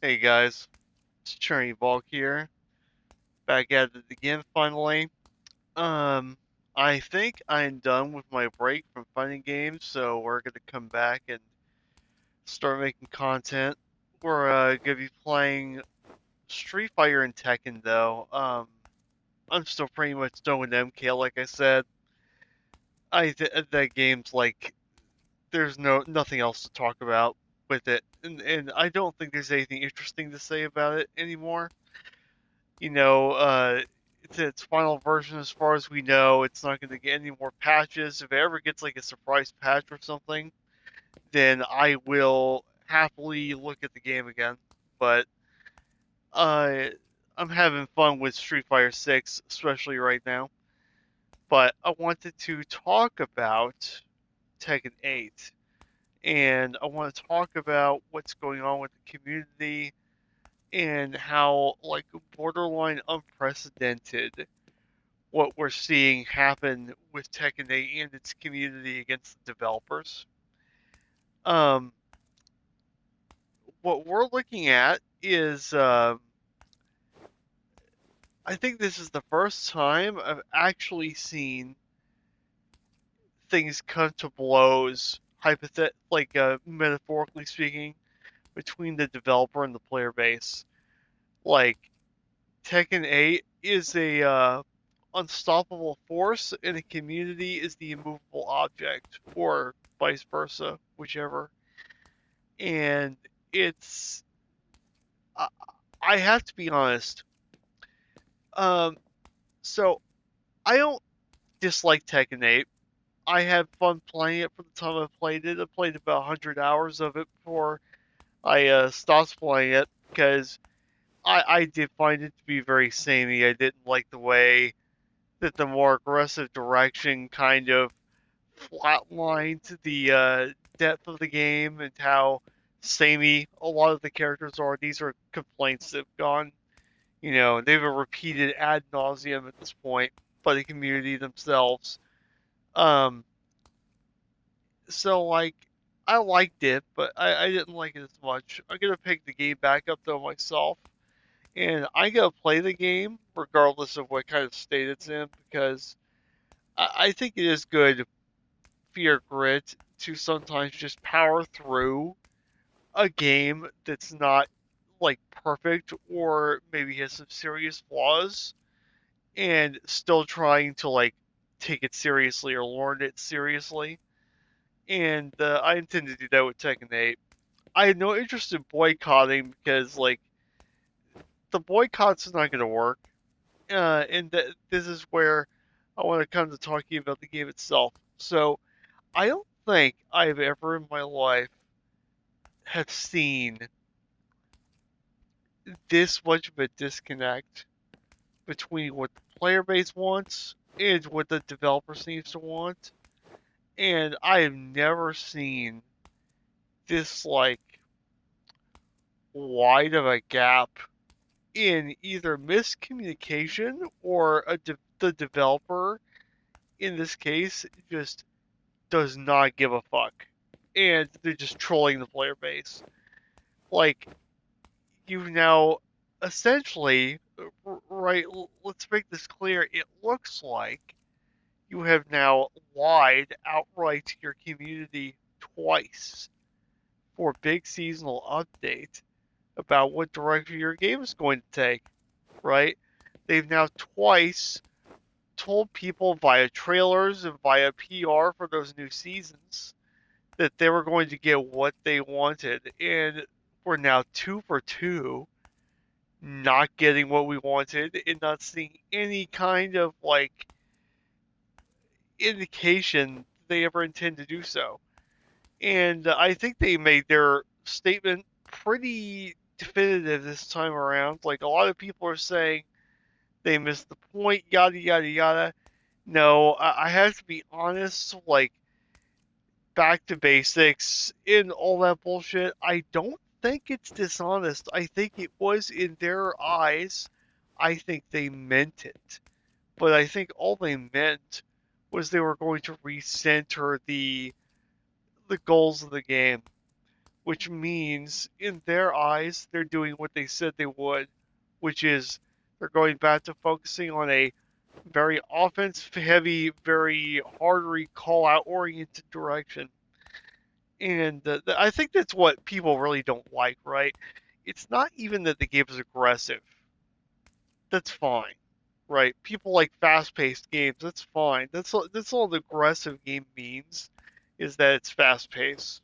Hey guys, it's Cherry Bulk here, back at it again finally. Um, I think I'm done with my break from fighting games, so we're gonna come back and start making content. We're gonna be playing Street Fighter and Tekken though. I'm still pretty much done with MK, like I said. That game's like there's nothing else to talk about with it, and I don't think there's anything interesting to say about it anymore. It's its final version as far as we know. It's not going to get any more patches. If it ever gets like a surprise patch or something, then I will happily look at the game again. But uh, I'm having fun with Street Fighter 6, especially right now. But I wanted to talk about Tekken 8, and I want to talk about what's going on with the community and how like borderline unprecedented what we're seeing happen with Tekken 8 and its community against the developers. Um, what we're looking at is, I think this is the first time I've actually seen things come to blows, metaphorically speaking, between the developer and the player base. Like Tekken 8 is a unstoppable force, and a community is the immovable object, or vice versa, whichever. And it's, I, I have to be honest. Um, so I don't dislike Tekken 8. I had fun playing it for the time I played it. I played about 100 hours of it before I stopped playing it because I did find it to be very samey. I didn't like the way that the more aggressive direction kind of flatlined the depth of the game and how samey a lot of the characters are. These are complaints that have gone, they've been repeated ad nauseum at this point by the community themselves. Um, so like, I liked it, but I didn't like it as much. I'm gonna pick the game back up though myself, and I'm gonna play the game regardless of what kind of state it's in because I think it is good for your grit to sometimes just power through a game that's not like perfect or maybe has some serious flaws and still trying to like take it seriously or learn it seriously. And I intend to do that with Tekken 8. I had no interest in boycotting because like the boycott's not going to work. This is where I want to come to talking about the game itself. So I don't think I've ever in my life have seen this much of a disconnect between what the player base wants and what the developer seems to want. And I have never seen this like wide of a gap in either miscommunication or the developer in this case just does not give a fuck and they're just trolling the player base. Like you've now essentially, right, let's make this clear. It looks like you have now lied outright to your community twice for a big seasonal update about what direction your game is going to take, right? They've now twice told people via trailers and via PR for those new seasons that they were going to get what they wanted, and we're now 2 for 2 not getting what we wanted and not seeing any kind of like indication they ever intend to do so. And I think they made their statement pretty definitive this time around. Like a lot of people are saying they missed the point, yada yada yada. No, I have to be honest. Like back to basics in all that bullshit. I don't think it's dishonest. I think it was in their eyes. I think they meant it. But I think all they meant was they were going to recenter the goals of the game, which means in their eyes they're doing what they said they would, which is they're going back to focusing on a very offense heavy, very hard call out oriented direction. And I think that's what people really don't like, right? It's not even that the game is aggressive. That's fine, right? People like fast-paced games. That's fine. That's all the aggressive game means, is that it's fast-paced.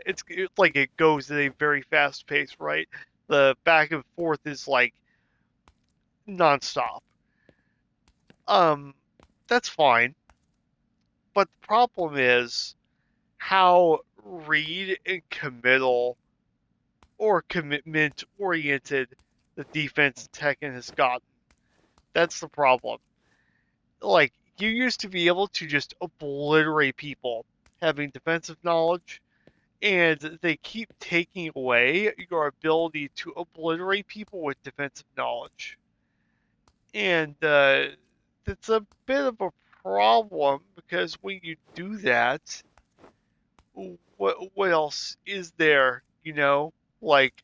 It's like it goes at a very fast pace, right? The back and forth is like nonstop. Um, that's fine. But the problem is how read and committal or commitment oriented the defense in Tekken has gotten. That's the problem. Like, you used to be able to just obliterate people having defensive knowledge, and they keep taking away your ability to obliterate people with defensive knowledge. And it's a bit of a problem because when you do that, what else is there? Like,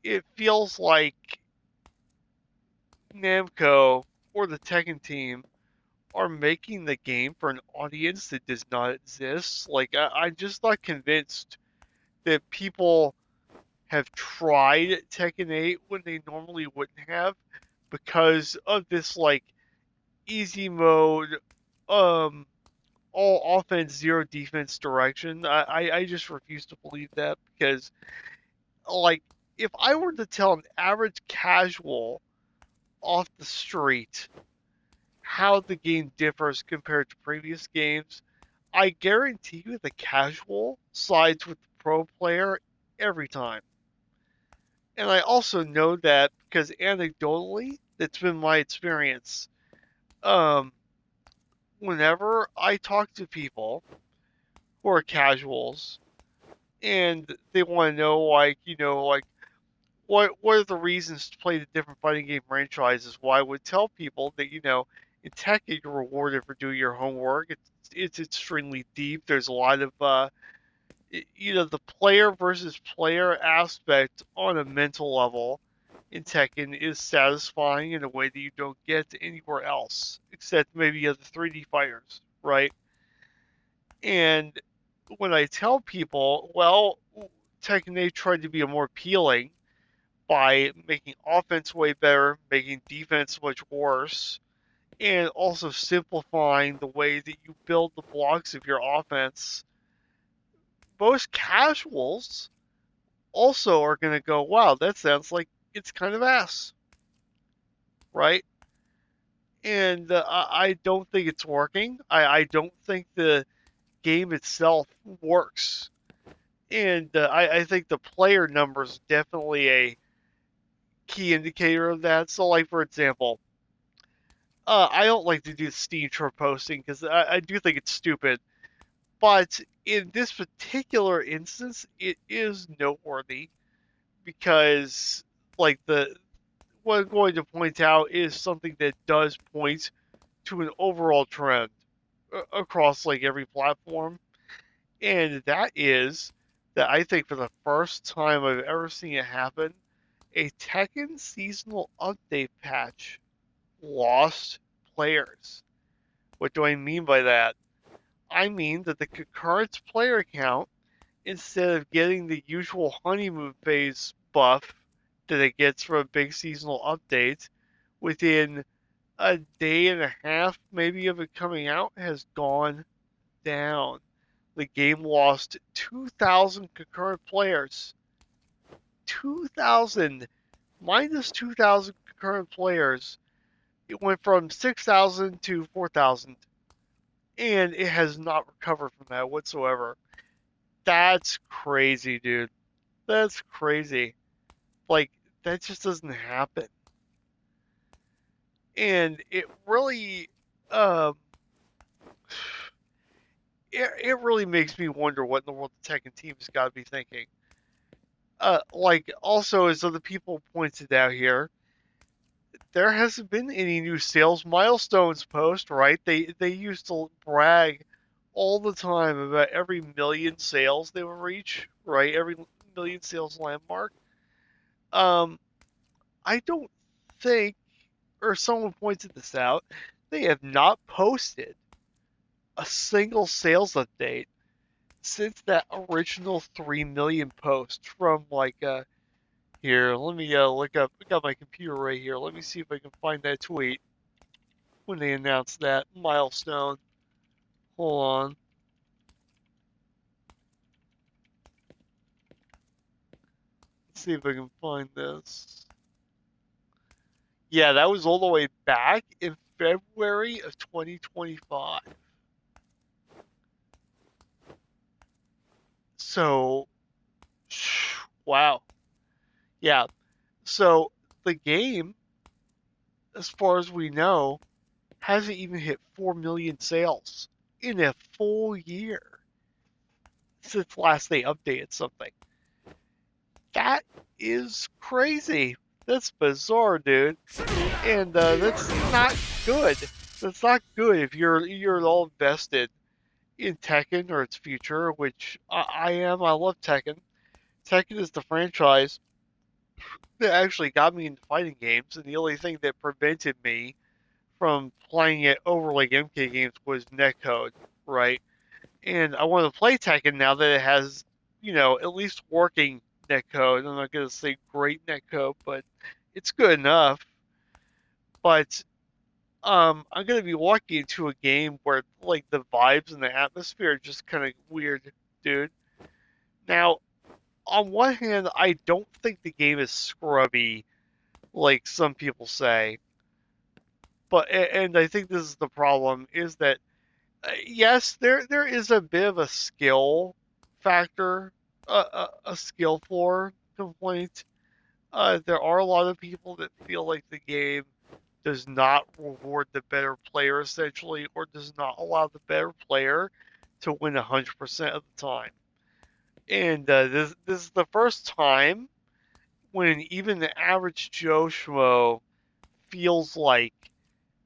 it feels like Namco or the Tekken team are making the game for an audience that does not exist. Like, I'm just not convinced that people have tried Tekken 8 when they normally wouldn't have because of this, like, easy mode, um, all offense, zero defense direction. I just refuse to believe that because, like, if I were to tell an average casual off the street how the game differs compared to previous games, I guarantee you the casual sides with the pro player every time. And I also know that because anecdotally, that's been my experience. Um, Whenever I talk to people who are casuals and they want to know, like, like, what are the reasons to play the different fighting game franchises? Well, I would tell people that, in Tekken you're rewarded for doing your homework. It's extremely deep. There's a lot of the player versus player aspect on a mental level in Tekken is satisfying in a way that you don't get anywhere else, except maybe other 3D fighters, right? And when I tell people, well, Tekken 8 tried to be more appealing by making offense way better, making defense much worse, and also simplifying the way that you build the blocks of your offense, most casuals also are going to go, wow, that sounds like it's kind of ass, right? And I don't think it's working. I don't think the game itself works. And I think the player numbers definitely a key indicator of that. So, like, for example, I don't like to do Steam trope posting because I do think it's stupid. But in this particular instance, it is noteworthy because, like, what I'm going to point out is something that does point to an overall trend across, like, every platform, and that is that I think for the first time I've ever seen it happen, a Tekken seasonal update patch lost players. What do I mean by that? I mean that the concurrent player count, instead of getting the usual honeymoon phase buff that it gets from a big seasonal update, within a day and a half maybe of it coming out, has gone down. The game lost 2,000 concurrent players. 2,000 minus 2,000 concurrent players. It went from 6,000 to 4,000, and it has not recovered from that whatsoever. That's crazy, dude. That's crazy. Like, that just doesn't happen. And it really, um, it really makes me wonder what in the world the Tekken team has got to be thinking. Like, also, as other people pointed out here, there hasn't been any new sales milestones post, right? They used to brag all the time about every million sales they will reach, right? Every million sales landmark. Um, I don't think, or someone pointed this out, they have not posted a single sales update since that original 3 million post from here, let me look up. I got my computer right here. Let me see if I can find that tweet when they announced that milestone. Hold on. Let's see if I can find this. Yeah, that was all the way back in February of 2025. So, wow. Yeah. So the game, as far as we know, hasn't even hit 4 million sales in a full year since last they updated something. That is crazy. That's bizarre, dude. And that's not good. That's not good if you're all invested in Tekken or its future, which I am. I love Tekken. Tekken is the franchise that actually got me into fighting games, and the only thing that prevented me from playing it over like MK games was netcode, right? And I want to play Tekken now that it has, at least working netcode. I'm not going to say great netcode, but it's good enough. But I'm going to be walking into a game where like the vibes and the atmosphere are just kind of weird, dude. Now, on one hand, I don't think the game is scrubby like some people say, but and I think this is the problem is that yes, there is a bit of a skill factor, a skill floor complaint. There are a lot of people that feel like the game does not reward the better player essentially, or does not allow the better player to win 100% of the time. And this is the first time when even the average Joe Schmo feels like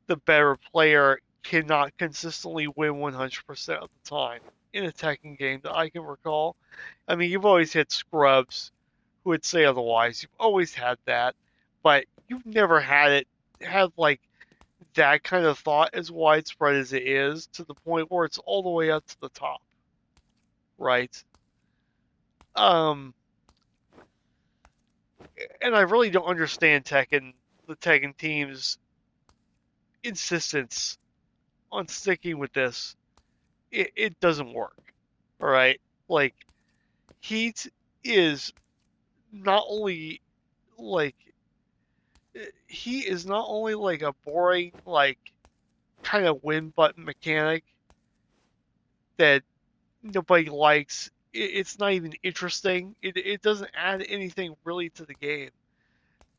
the better player cannot consistently win 100% of the time in a Tekken game that I can recall. I mean, you've always had scrubs who would say otherwise. You've always had that, but you've never had like that kind of thought as widespread as it is to the point where it's all the way up to the top, right? Um, and I really don't understand the Tekken team's insistence on sticking with this. It doesn't work. All right, like Heat is not only like he is not only like a boring like kind of win button mechanic that nobody likes. It's not even interesting. It doesn't add anything really to the game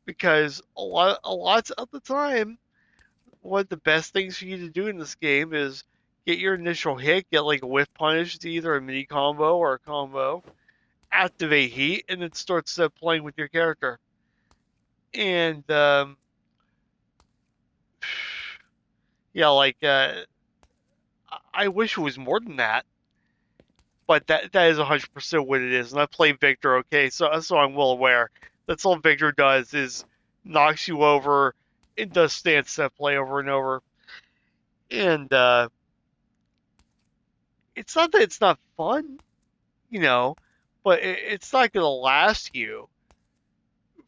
because a lot of the time, one of the best things for you to do in this game is get your initial hit, get like a whiff punish to either a mini combo or a combo, activate heat, and then start playing with your character. And yeah, I wish it was more than that, but that is 100% what it is. And I play Victor, okay, so I'm well aware. That's all Victor does is knocks you over and does stance set play over and over. And it's not that it's not fun, you know, but it's not going to last you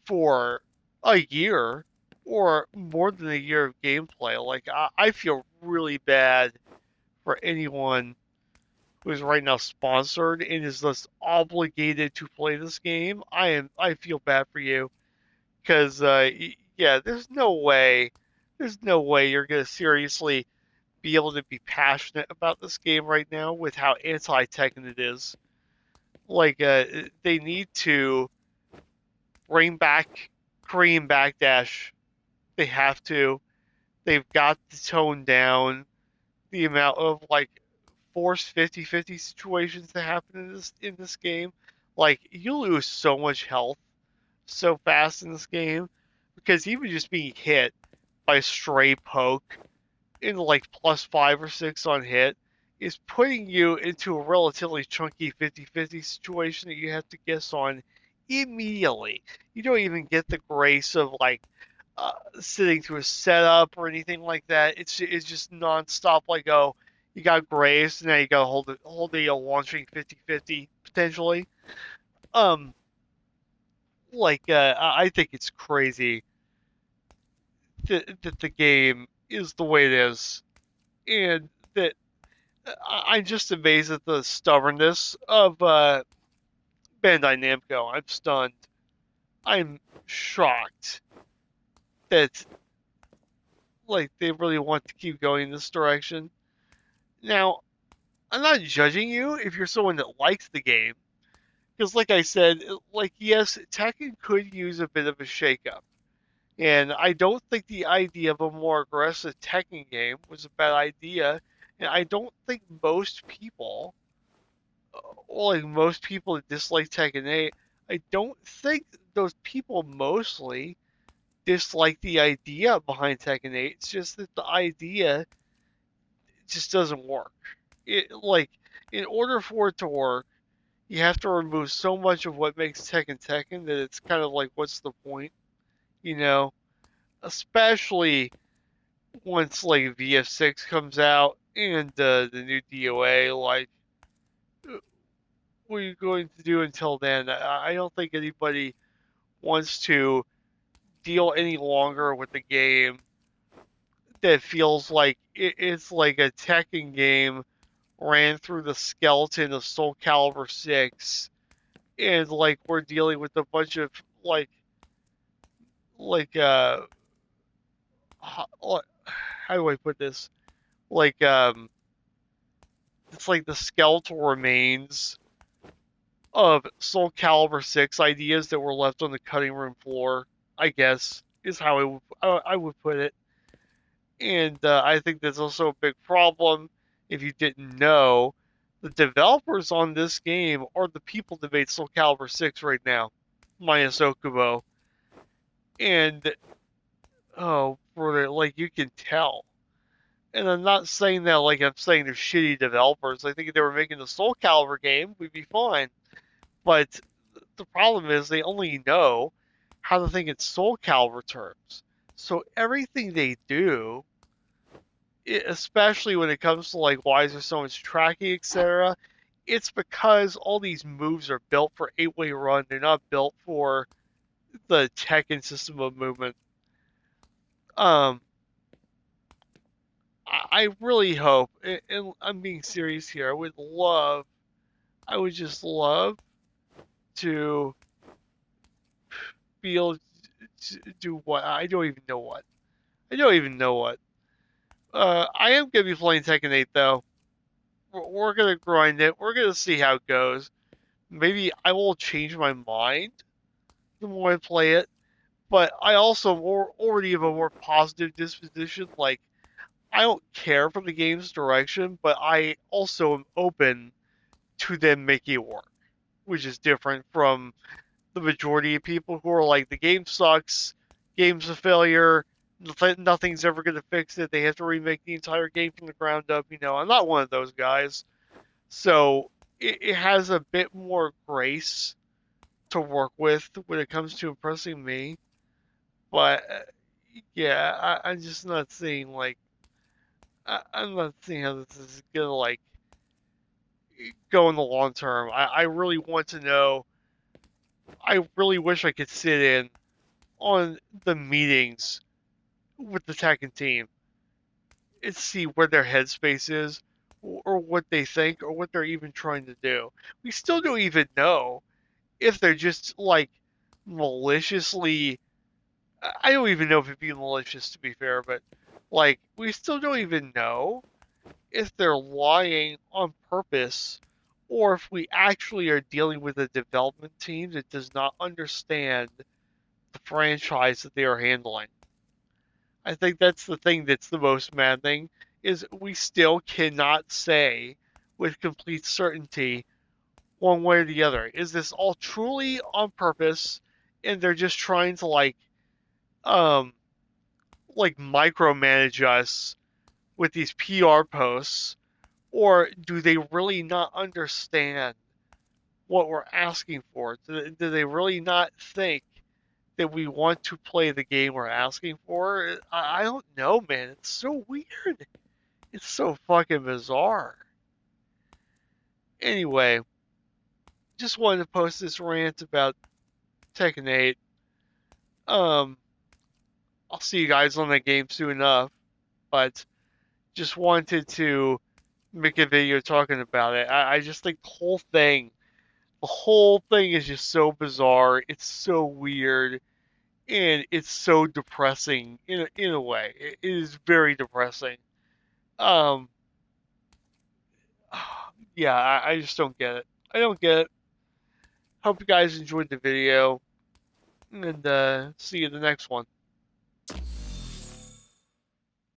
for a year or more than a year of gameplay. Like I feel really bad for anyone who is right now sponsored and is thus obligated to play this game. I feel bad for you because yeah, there's no way you're gonna seriously be able to be passionate about this game right now with how anti-Tekken it is. Like they need to bring back Korean backdash. They have to. They've got to tone down the amount of like forced 50-50 situations that happen in this game. Like you lose so much health so fast in this game because even just being hit by a stray poke in like plus 5 or 6 on hit is putting you into a relatively chunky 50-50 situation that you have to guess on immediately. You don't even get the grace of like sitting through a setup or anything like that. It's just nonstop. Like, oh, you got grace, now you got to hold the launching 50-50 potentially. Um, I think it's crazy that the game is the way it is, and that I'm just amazed at the stubbornness of Bandai Namco. I'm stunned. I'm shocked that like they really want to keep going in this direction. Now, I'm not judging you if you're someone that likes the game, because like I said, like yes, Tekken could use a bit of a shakeup, and I don't think the idea of a more aggressive Tekken game was a bad idea, and I don't think most people, like most people that dislike Tekken 8, I don't think those people mostly dislike the idea behind Tekken 8. It's just that the idea just doesn't work. It like in order for it to work, you have to remove so much of what makes Tekken Tekken that it's kind of like, what's the point? You know, especially once like VF6 comes out and the new DOA. Like, what are you going to do until then? I don't think anybody wants to deal any longer with the game that feels like it's like a Tekken game ran through the skeleton of Soul Calibur 6, and like we're dealing with a bunch of like like how do I put this? Like it's like the skeletal remains of Soul Calibur 6 ideas that were left on the cutting room floor, I guess, is how I would put it. And I think that's also a big problem. If you didn't know, the developers on this game are the people that made Soul Calibur 6 right now, minus Okubo. And, oh, brother, like, you can tell. And I'm not saying that like I'm saying they're shitty developers. I think if they were making the Soul Calibur game, we'd be fine. But the problem is they only know how to think in Soul Calibur terms. So everything they do, especially when it comes to like why is there so much tracking, etc., it's because all these moves are built for 8-way run. They're not built for the Tekken system of movement. Um, I really hope, and I'm being serious here. I would just love to be able to do what I don't even know what. I don't even know what. I am gonna be playing Tekken 8 though. We're gonna grind it. We're gonna see how it goes. Maybe I will change my mind the more I play it. But I also already have a more positive disposition. Like, I don't care for the game's direction, but I also am open to them making it work, which is different from the majority of people who are like, the game sucks, game's a failure, nothing's ever going to fix it, they have to remake the entire game from the ground up. I'm not one of those guys. So it has a bit more grace to work with when it comes to impressing me. But yeah, I'm just not seeing like I'm not seeing how this is gonna like go in the long term. I really want to know. I really wish I could sit in on the meetings with the Tekken team and see where their headspace is, or what they think, or what they're even trying to do. We still don't even know if they're just like maliciously. I don't even know if it'd be malicious, to be fair, but like we still don't even know if they're lying on purpose, or if we actually are dealing with a development team that does not understand the franchise that they are handling. I think that's the thing that's the most maddening, is we still cannot say with complete certainty one way or the other. Is this all truly on purpose and they're just trying to um like micromanage us with these PR posts, Or do they really not understand what we're asking for? Do they really not think that we want to play the game we're asking for? I don't know, man. It's so weird. It's so fucking bizarre. Anyway, just wanted to post this rant about Tekken 8. Um, I'll see you guys on the game soon enough, but just wanted to make a video talking about it. I just think the whole thing is just so bizarre. It's so weird, and it's so depressing in a way. It is very depressing. Um, yeah, I just don't get it. I don't get it. Hope you guys enjoyed the video, and see you in the next one.